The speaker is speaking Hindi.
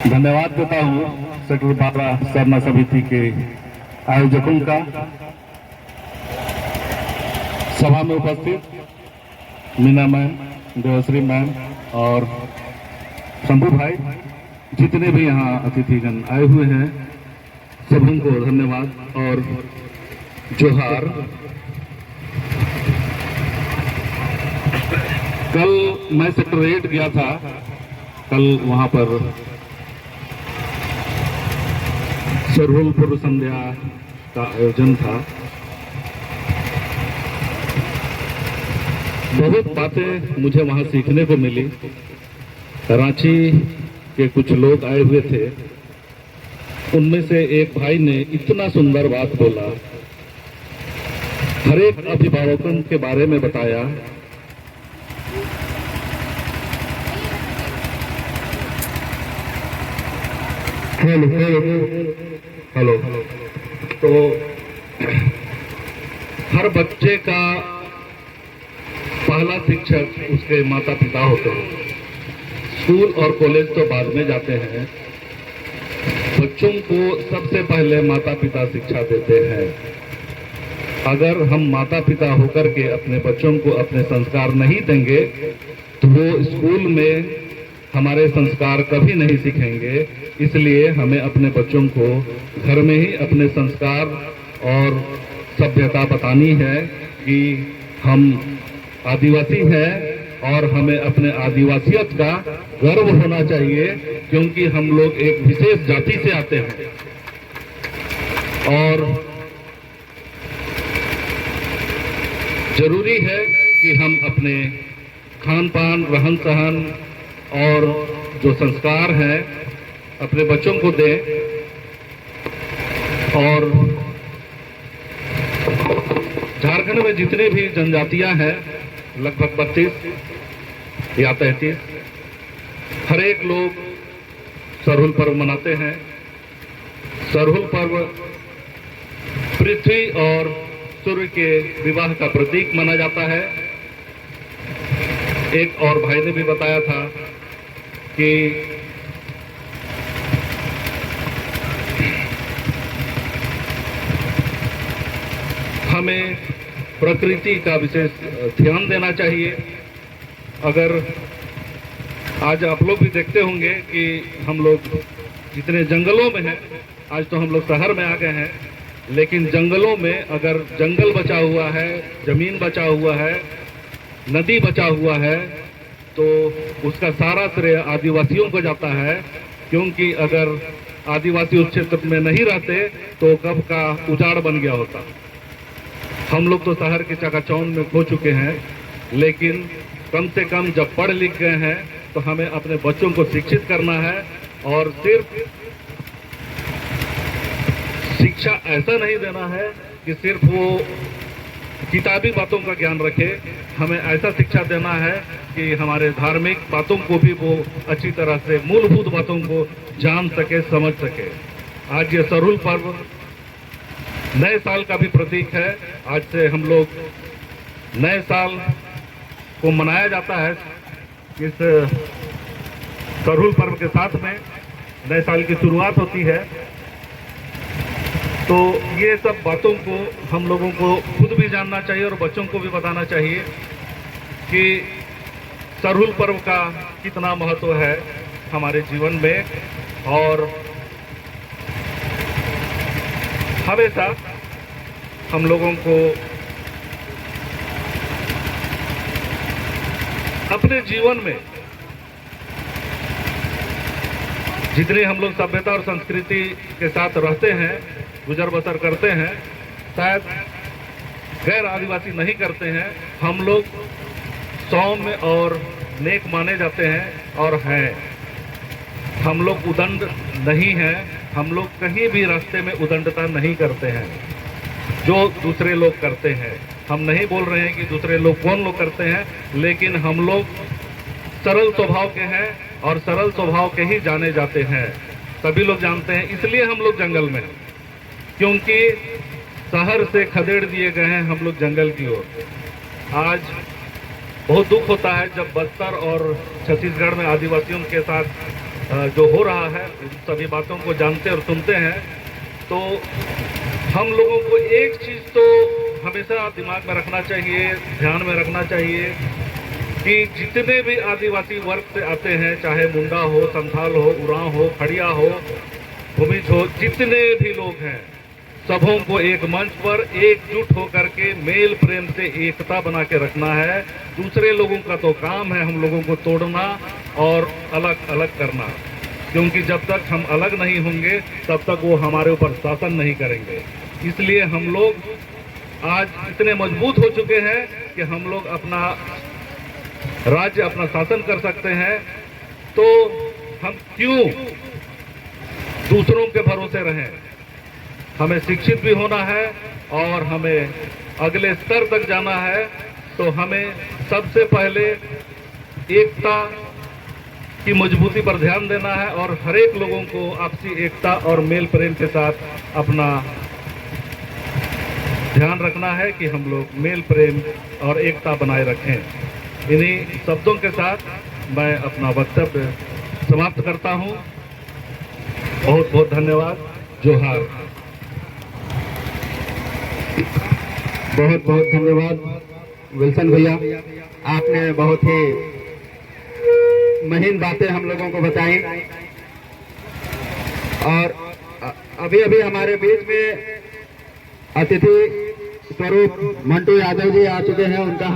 धन्यवाद देता हूँ सेक्टर 12 सरना समिति के आयोजकों का, सभा में उपस्थित मीना मैम, देवश्री मैम और शंभू भाई, जितने भी यहाँ अतिथिगण आए हुए हैं सभी को धन्यवाद और जोहार। कल मैं सेक्टर 8 गया था, कल वहाँ पर सरहुल पूर्व संध्या का आयोजन था। बहुत बातें मुझे वहां सीखने को मिली। रांची के कुछ लोग आए हुए थे, उनमें से एक भाई ने इतना सुंदर बात बोला, हर एक अभिभावकों के बारे में बताया। हेलो। तो हर बच्चे का पहला शिक्षक उसके माता पिता होते हैं। स्कूल और कॉलेज तो बाद में जाते हैं, बच्चों को सबसे पहले माता पिता शिक्षा देते हैं। अगर हम माता पिता होकर के अपने बच्चों को अपने संस्कार नहीं देंगे तो वो स्कूल में हमारे संस्कार कभी नहीं सीखेंगे। इसलिए हमें अपने बच्चों को घर में ही अपने संस्कार और सभ्यता बतानी है कि हम आदिवासी हैं और हमें अपने आदिवासियत का गर्व होना चाहिए, क्योंकि हम लोग एक विशेष जाति से आते हैं। और जरूरी है कि हम अपने खान पान, रहन सहन और जो संस्कार हैं अपने बच्चों को दें। और झारखंड में जितने भी जनजातियां हैं, लगभग 32 या 33, हर एक लोग सरहुल पर्व मनाते हैं। सरहुल पर्व पृथ्वी और सूर्य के विवाह का प्रतीक माना जाता है। एक और भाई ने भी बताया था कि हमें प्रकृति का विशेष ध्यान देना चाहिए। अगर आज आप लोग भी देखते होंगे कि हम लोग जितने जंगलों में हैं, आज तो हम लोग शहर में आ गए हैं, लेकिन जंगलों में अगर जंगल बचा हुआ है, जमीन बचा हुआ है, नदी बचा हुआ है, तो उसका सारा श्रेय आदिवासियों को जाता है। क्योंकि अगर आदिवासी उस क्षेत्र में नहीं रहते तो कब का उजाड़ बन गया होता। हम लोग तो शहर के चकाचौंध में खो चुके हैं, लेकिन कम से कम जब पढ़ लिख गए हैं तो हमें अपने बच्चों को शिक्षित करना है। और सिर्फ शिक्षा ऐसा नहीं देना है कि सिर्फ वो किताबी बातों का ज्ञान रखे, हमें ऐसा शिक्षा देना है कि हमारे धार्मिक बातों को भी वो अच्छी तरह से, मूलभूत बातों को जान सके, समझ सके। आज ये सरहुल पर्व नए साल का भी प्रतीक है। आज से हम लोग नए साल को मनाया जाता है। इस सरहुल पर्व के साथ में नए साल की शुरुआत होती है। तो ये सब बातों को हम लोगों को खुद भी जानना चाहिए और बच्चों को भी बताना चाहिए कि सरहुल पर्व का कितना महत्व है हमारे जीवन में। और हमेशा हम लोगों को अपने जीवन में जितनी हम लोग सभ्यता और संस्कृति के साथ रहते हैं, गुजर बसर करते हैं, शायद गैर आदिवासी नहीं करते हैं। हम लोग सौम्य और नेक माने जाते हैं और हैं। हम लोग उदंड नहीं हैं। हम लोग कहीं भी रास्ते में उदंडता नहीं करते हैं जो दूसरे लोग करते हैं। हम नहीं बोल रहे हैं कि दूसरे लोग कौन लोग करते हैं, लेकिन हम लोग सरल स्वभाव के हैं और सरल स्वभाव के ही जाने जाते हैं। सभी लोग जानते हैं, इसलिए हम लोग जंगल में हैं, क्योंकि शहर से खदेड़ दिए गए हैं हम लोग जंगल की ओर। आज बहुत दुख होता है जब बस्तर और छत्तीसगढ़ में आदिवासियों के साथ जो हो रहा है उन सभी बातों को जानते और सुनते हैं, तो हम लोगों को एक चीज़ तो हमेशा दिमाग में रखना चाहिए, ध्यान में रखना चाहिए कि जितने भी आदिवासी वर्ग से आते हैं, चाहे मुंडा हो, संथाल हो, उरांव हो, खड़िया हो, भूमिज हो, जितने भी लोग हैं, सबों को एक मंच पर एकजुट होकर के मेल प्रेम से एकता बना के रखना है। दूसरे लोगों का तो काम है हम लोगों को तोड़ना और अलग अलग करना, क्योंकि जब तक हम अलग नहीं होंगे तब तक वो हमारे ऊपर शासन नहीं करेंगे। इसलिए हम लोग आज इतने मजबूत हो चुके हैं कि हम लोग अपना राज्य, अपना शासन कर सकते हैं, तो हम क्यों दूसरों के भरोसे रहें। हमें शिक्षित भी होना है और हमें अगले स्तर तक जाना है, तो हमें सबसे पहले एकता की मजबूती पर ध्यान देना है और हर एक लोगों को आपसी एकता और मेल प्रेम के साथ अपना ध्यान रखना है कि हम लोग मेल प्रेम और एकता बनाए रखें। इन्हीं शब्दों के साथ मैं अपना वक्तव्य समाप्त करता हूं। बहुत बहुत धन्यवाद। जोहार। बहुत बहुत धन्यवाद विल्सन भैया, आपने बहुत ही महीन बातें हम लोगों को बताई। और अभी अभी हमारे बीच में अतिथि स्वरूप मंटू यादव जी आ चुके हैं, उनका